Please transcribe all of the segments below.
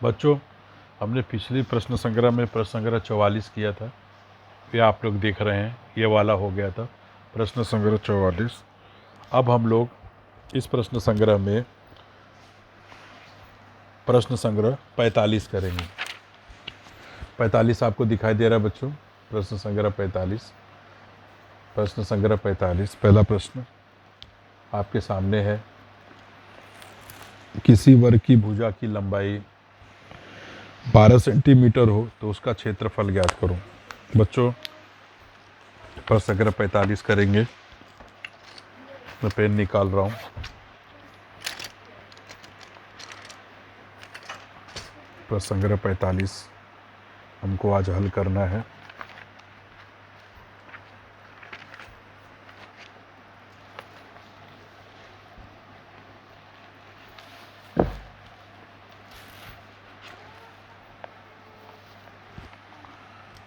बच्चों, हमने पिछली प्रश्न संग्रह में प्रश्न संग्रह 44 किया था। ये आप लोग देख रहे हैं, ये वाला हो गया था प्रश्न संग्रह 44। अब हम लोग इस प्रश्न संग्रह में प्रश्न संग्रह 45 करेंगे। 45 आपको दिखाई दे रहा है बच्चों, प्रश्न संग्रह 45। प्रश्न संग्रह 45, पहला प्रश्न आपके सामने है। किसी वर्ग की भुजा की लंबाई 12 सेंटीमीटर हो तो उसका क्षेत्रफल ज्ञात करो। बच्चों, प्रश्न संग्रह 45 करेंगे। मैं पेन निकाल रहा हूँ। प्रश्न संग्रह 45 हमको आज हल करना है।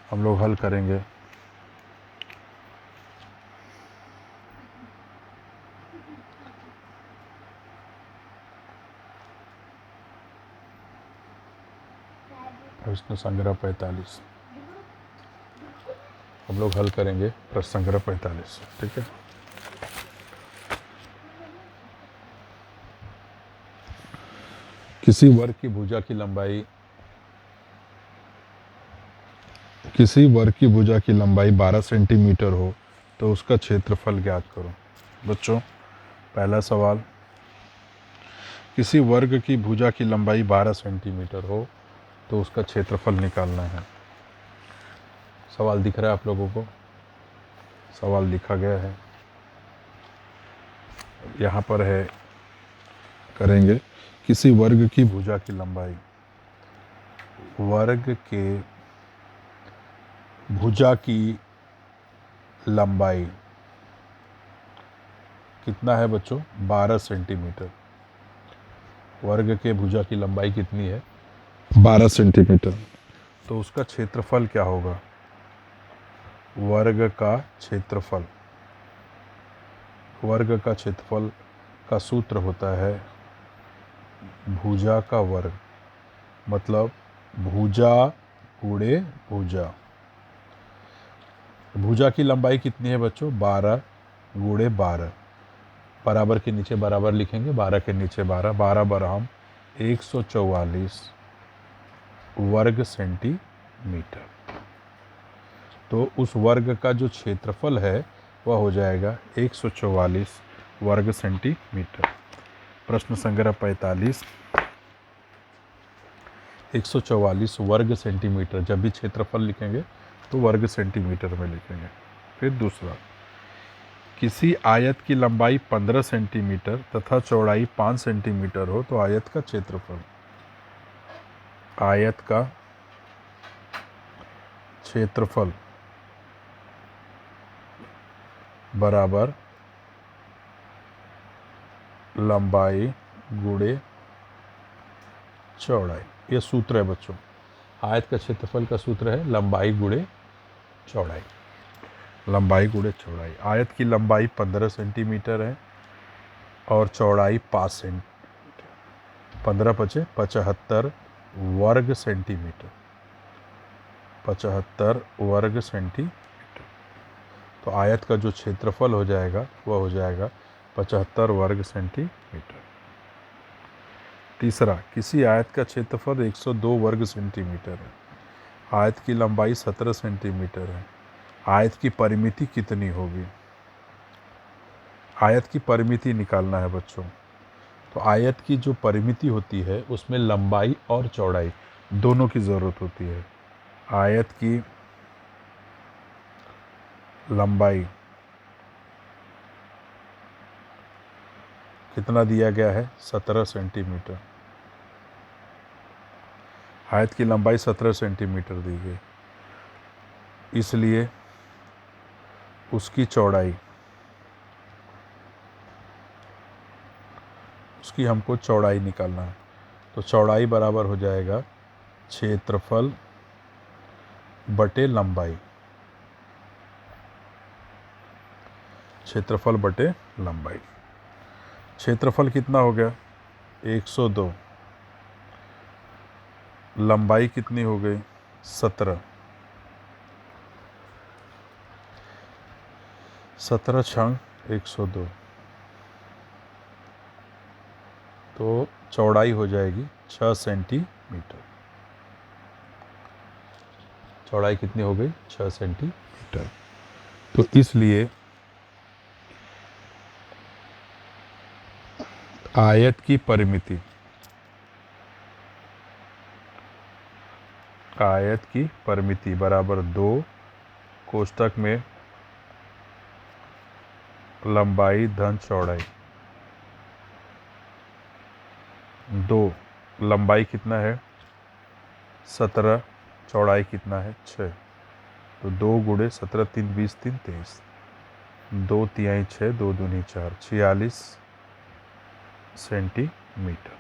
हम लोग हल करेंगे। प्रश्न संग्रह 45 हम लोग हल करेंगे। प्रश्न संग्रह 45, ठीक है। किसी वर्ग की भुजा की लंबाई 12 सेंटीमीटर हो तो उसका क्षेत्रफल ज्ञात करो। बच्चों, पहला सवाल, किसी वर्ग की भुजा की लंबाई 12 सेंटीमीटर हो तो उसका क्षेत्रफल निकालना है। सवाल दिख रहा है आप लोगों को? सवाल लिखा गया है, यहाँ पर है। करेंगे किसी वर्ग की भुजा की लंबाई, वर्ग के भुजा की लंबाई कितना है बच्चों? 12 सेंटीमीटर। वर्ग के भुजा की लंबाई कितनी है? 12 सेंटीमीटर। तो उसका क्षेत्रफल क्या होगा? वर्ग का क्षेत्रफल का सूत्र होता है भुजा का वर्ग, मतलब भुजा गुणे भुजा। भुजा की लंबाई कितनी है बच्चों? 12 गुणे 12। बराबर के नीचे बराबर लिखेंगे, 12 के नीचे 12, 12 बराबर 144 वर्ग सेंटीमीटर। तो उस वर्ग का जो क्षेत्रफल है वह हो जाएगा 144 वर्ग सेंटीमीटर। प्रश्न संग्रह 45, 144 वर्ग सेंटीमीटर। जब भी क्षेत्रफल लिखेंगे तो वर्ग सेंटीमीटर में लिखेंगे। फिर दूसरा, किसी आयत की लंबाई 15 सेंटीमीटर तथा चौड़ाई 5 सेंटीमीटर हो तो आयत का क्षेत्रफल बराबर लंबाई गुणे चौड़ाई। ये सूत्र है बच्चों। आयत का क्षेत्रफल का सूत्र है लंबाई गुणे चौड़ाई। लंबाई गुणे चौड़ाई। आयत की लंबाई 15 सेंटीमीटर है और चौड़ाई 5 सेंटीमीटर। 15 पचे 75 वर्ग सेंटीमीटर। 75 वर्ग सेंटीमीटर। तो आयत का जो क्षेत्रफल हो जाएगा वह हो जाएगा 75 वर्ग सेंटीमीटर। तीसरा, किसी आयत का क्षेत्रफल 102 वर्ग सेंटीमीटर है। आयत की लंबाई 17 सेंटीमीटर है। आयत की परिमिति कितनी होगी? आयत की परिमिति निकालना है बच्चों। तो आयत की जो परिमिति होती है उसमें लंबाई और चौड़ाई दोनों की ज़रूरत होती है। आयत की लंबाई कितना दिया गया है? 17 सेंटीमीटर। आयत की लंबाई 17 सेंटीमीटर दी गई, इसलिए उसकी हमको चौड़ाई निकालना है। तो चौड़ाई बराबर हो जाएगा क्षेत्रफल बटे लंबाई। क्षेत्रफल बटे लंबाई। क्षेत्रफल कितना हो गया? 102 लंबाई कितनी हो गई 17, 17 छंग 102, तो चौड़ाई हो जाएगी 6 सेंटीमीटर। चौड़ाई कितनी हो गई 6 सेंटीमीटर। तो इसलिए आयत की परिमिति, आयत की परिमिति बराबर 2 कोष्टक में लंबाई धन चौड़ाई। 2 लंबाई कितना है 17, चौड़ाई कितना है 6, तो 2 गुणे 17 3 20 3 23, 2 तिहाई 6, 2 दूनी 4, 46 सेंटीमीटर।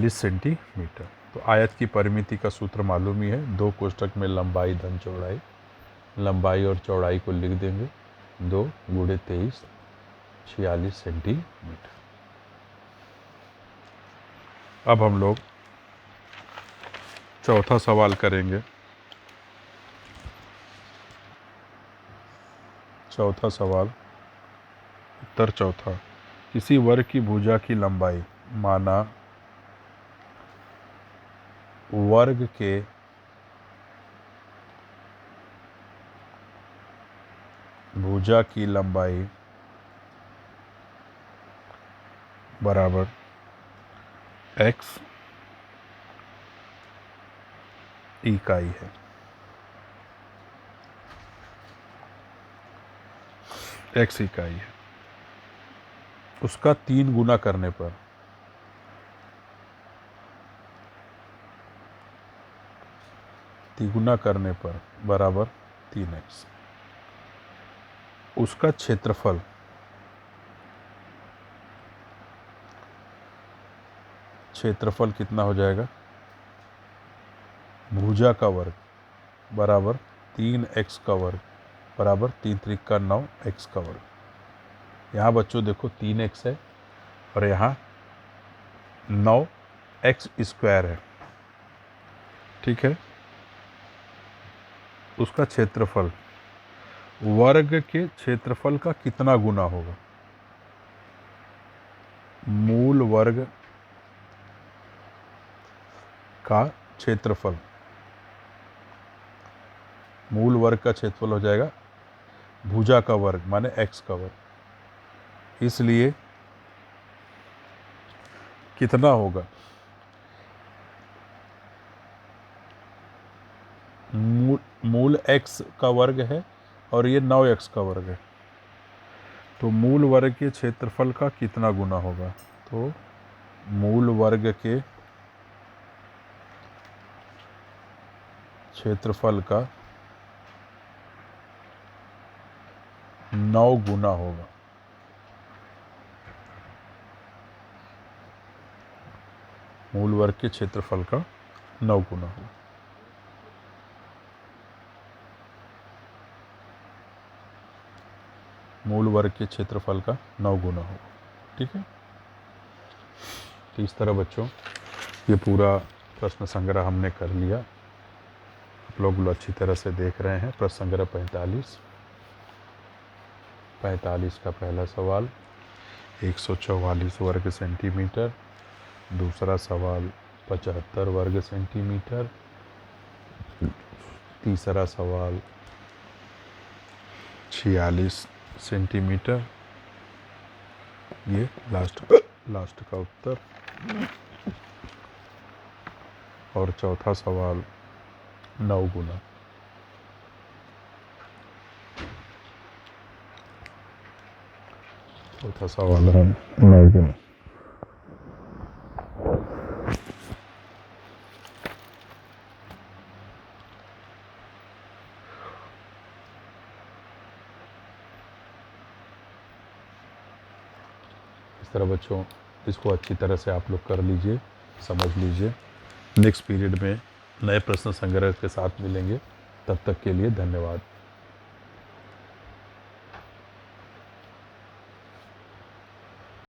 सेंटीमीटर। तो आयत की परिमिति का सूत्र मालूम ही है, 2 कोष्टक में लंबाई धन चौड़ाई, लंबाई और चौड़ाई को लिख देंगे, 2 गुणे 23 46 सेंटीमीटर। अब हम लोग चौथा सवाल करेंगे। चौथा सवाल, उत्तर चौथा, किसी वर्ग की भुजा की लंबाई, माना वर्ग के भुजा की लंबाई बराबर x इकाई है। x इकाई है, उसका 3 गुना करने पर तिगुना करने पर बराबर 3x। उसका क्षेत्रफल कितना हो जाएगा, भुजा का वर्ग बराबर 3x का वर्ग बराबर 3 त्रिक का 9 x का वर्ग। यहाँ बच्चों देखो 3x है और यहाँ 9x स्क्वायर है, ठीक है। उसका क्षेत्रफल वर्ग के क्षेत्रफल का कितना गुना होगा, मूल वर्ग का क्षेत्रफल, मूल वर्ग का क्षेत्रफल हो जाएगा भुजा का वर्ग माने x का वर्ग। इसलिए कितना होगा, मूल x का वर्ग है और ये 9x का वर्ग है, तो मूल वर्ग के क्षेत्रफल का कितना गुना होगा, तो मूल वर्ग के क्षेत्रफल का 9 गुना होगा। मूल वर्ग के क्षेत्रफल का 9 गुना होगा। मूल वर्ग के क्षेत्रफल का 9 गुना होगा, ठीक है। तो इस तरह बच्चों ये पूरा प्रश्न संग्रह हमने कर लिया। आप लोग अच्छी तरह से देख रहे हैं। प्रश्न संग्रह 45 का पहला सवाल 144 वर्ग सेंटीमीटर, दूसरा सवाल 75 वर्ग सेंटीमीटर, तीसरा सवाल 46 सेंटीमीटर, ये लास्ट का उत्तर। और चौथा सवाल 9 गुना। चौथा सवाल है 9 गुना। इस तरह बच्चों इसको अच्छी तरह से आप लोग कर लीजिए, समझ लीजिए। नेक्स्ट पीरियड में नए प्रश्न संग्रह के साथ मिलेंगे। तब तक के लिए धन्यवाद।